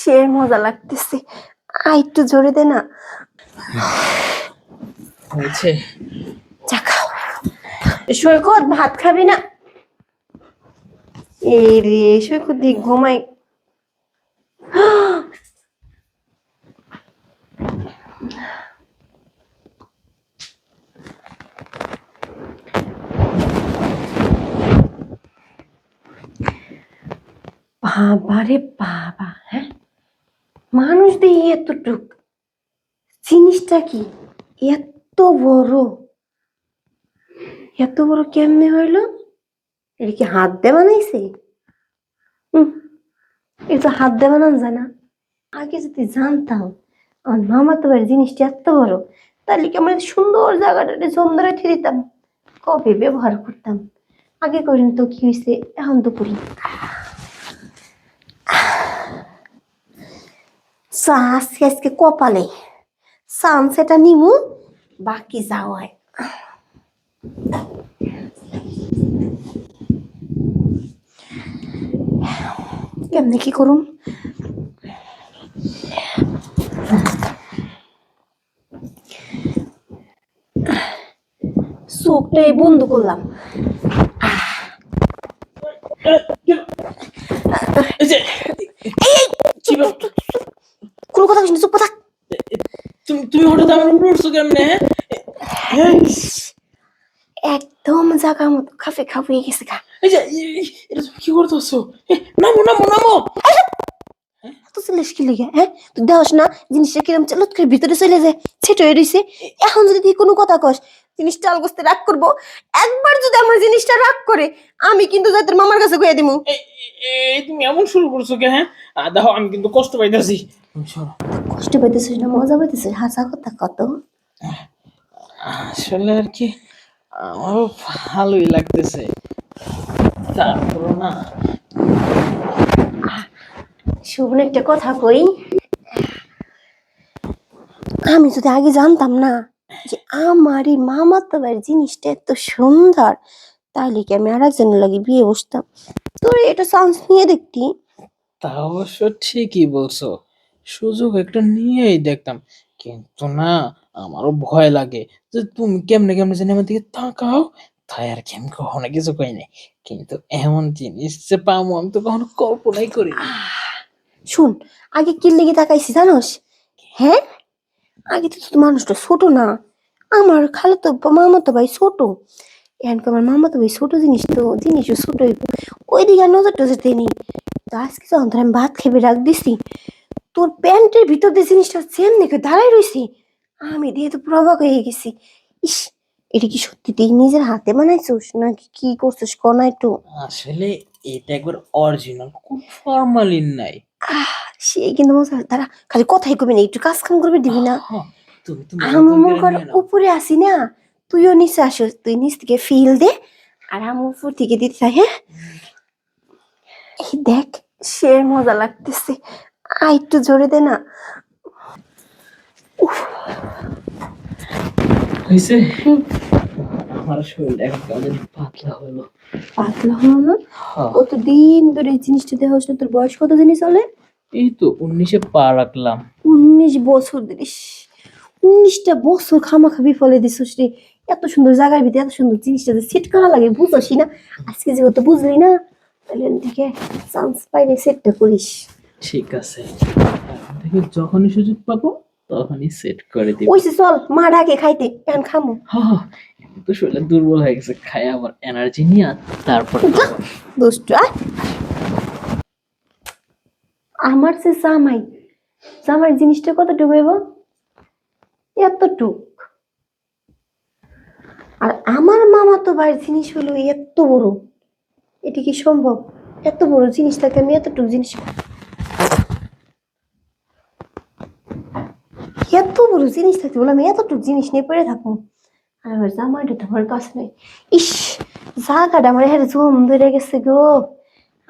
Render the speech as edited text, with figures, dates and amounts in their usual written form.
সে মজা লাগতেছে। একটু জোরে দে না। হয়েছে চা খাও। সৈকত ভাত খাবি না? এই রে সৈকত দি ঘুমাই। বাবা রে বাবা, হ্যাঁ মানুষ দিয়ে এতটুক, জিনিসটা কি এত বড়? এত বড় কেমনে হইলো? এটা কি হাত দিয়ে বানাইছে? এটা হাত দিয়ে বানানো যায় না। আগে যদি জানতাম আমার মামা তো বাড়ির জিনিসটা এত বড়, তাহলে কি আমরা সুন্দর জায়গাটা সুন্দর রেখে দিতাম, কবে ব্যবহার করতাম। আগে করেন তো কি হয়েছে, এখন তো করি। আজকে আজকে কপালে সানসেটা নিমু, বাকি যাওয়ায়। কেমনে কি করুম? চোখটাই বন্ধ করলাম। কোনো কথা কিছু চুপ থাক। তুমি হঠাৎ আমার উপর উঠছো কেমনে? একদম জায়গা মতো খাফে খাফে গেছে গা। এটা তুমি কি করতেছো? নামো নামো নামো। এত চলিস কি লেগে? হ্যাঁ তুই দেওয়াস না জিনিসটা কিরম চলত করে ভিতরে চলে যায়, ছেট হয়ে রয়েছে। এখন যদি তুই কোনো কথা কস, জিনিসটা আলগোস্তে রাগ করবো। একবার যদি আমার জিনিসটা রাগ করে, আমি কিন্তু যাই তোর মামার কাছে কইয়া দিমু। তুমি এমন শুরু করছো কে? হ্যাঁ দেখো আমি কিন্তু কষ্ট পাইতেছি। কষ্ট পাইতেছিস না মজা পাইতেছিস? হাসা কথা কত। আসলে আর কি আমারও ভালোই লাগতেছে, তারপর না শুভন একটা কথা কই, আমি যদি আগে জানতাম না যে আমার এই মামাতো বাড়ির জিনিসটা এত সুন্দর, তাহলে কি আমি আর একজনের লাগে বিয়ে বসতাম? তোর এটা চান্স নিয়ে দেখতি। তা অবশ্য ঠিকই বলছো, সুযোগ একটা নিয়েই দেখতাম। কিন্তু না, আমারও ভয় লাগে যে তুমি কেমনে কেমনে জানি আমার দিকে তাকাও, তাই আর কি আমি কখনো কিছু কই নাই। কিন্তু এমন জিনিস যে পাবো আমি তো কখনো কল্পনাই করি না। শুন, আগে কি লেগে তাকাইছি জানোস? হ্যাঁ আগে তো মানুষটা ছোট না, আমার খালাতো মামাতো ভাই ছোট। এখন আমার মামাতো ভাই ছোট জিনিস, তো জিনিসও ছোট, ওই দিকে আর নজর টজর দেয়নি। তো আজকে যখন ধর আমি ভাত খেয়ে রাখ দিছি, তোর প্যান্টের ভিতর দিয়ে জিনিসটা সেম দেখে দাঁড়াই রয়েছি, আমি দিয়ে তো পুরো অবাক হয়ে গেছি। ইস, এটা কি সত্যি তুই নিজের হাতে বানাইছিস নাকি কি করছিস কোনা একটু? আসলে এটা একবার অরিজিনাল, কোন ফরমালিন নাই। সে কিন্তু মজা, তারা খালি কথাই কবি না, একটু কাজ কাম করবে দিবি না। তুমি তো আমি মন মনে করে কর নিয়ে নাও। উপরে আসি না, তুইও নিচে আসিস, তুই নিচ থেকে ফিল দে আর আমি উপর থেকে দিতে চাই। হ্যাঁ এই দেখ, সে মজা লাগতেছে। একটু জোরে দে না। হয়েছে? আমার শরীরটা এখন কেমন পাতলা হলো। পাতলা হলো না? কতদিন ধরে এই জিনিসটা দেওয়া হচ্ছে? তোর বয়স কত দিনই চলে? এই তো 19-এ পা রাখলাম। 19 বছর দিস? 19টা বছর খামাখা বিফলে দিছিস রে। এত সুন্দর জায়গার ভিতরে এত সুন্দর জিনিসটা সেট করা লাগে, বুঝছিস না? আজকে যেহেতু বুঝলি না, তাহলে এদিকে চান্স পাইলে সেটটা করিস। ঠিক আছে, এখন থেকে যখনই সুযোগ পাবো তখনই সেট করে দিব। ওইসে চল, মা ডাকে খাইতে, এখন খামো। হ্যাঁ, এখন তো শরীরটা দুর্বল হয়ে গেছে, খাই আবার এনার্জি নিয়ে তারপর দুষ্ট আমার সে জামাই, জামাই জিনিসটা কতটুকু হইব? এতটুক। আর আমার মামা তো ভাইয়ের জিনিস হলো এত বড়, এটা কি সম্ভব? এত বড় জিনিস থাকে আমি এতটুকু জিনিস, এত বড় জিনিস থাকতে বলে আমি এতটুকু জিনিস নিয়ে পড়ে থাকবো? আর আমার জামাইটা তো আমার কাছে নেই। ইস, জায়গাটা আমার হেরে জম ধরে গেছে গো।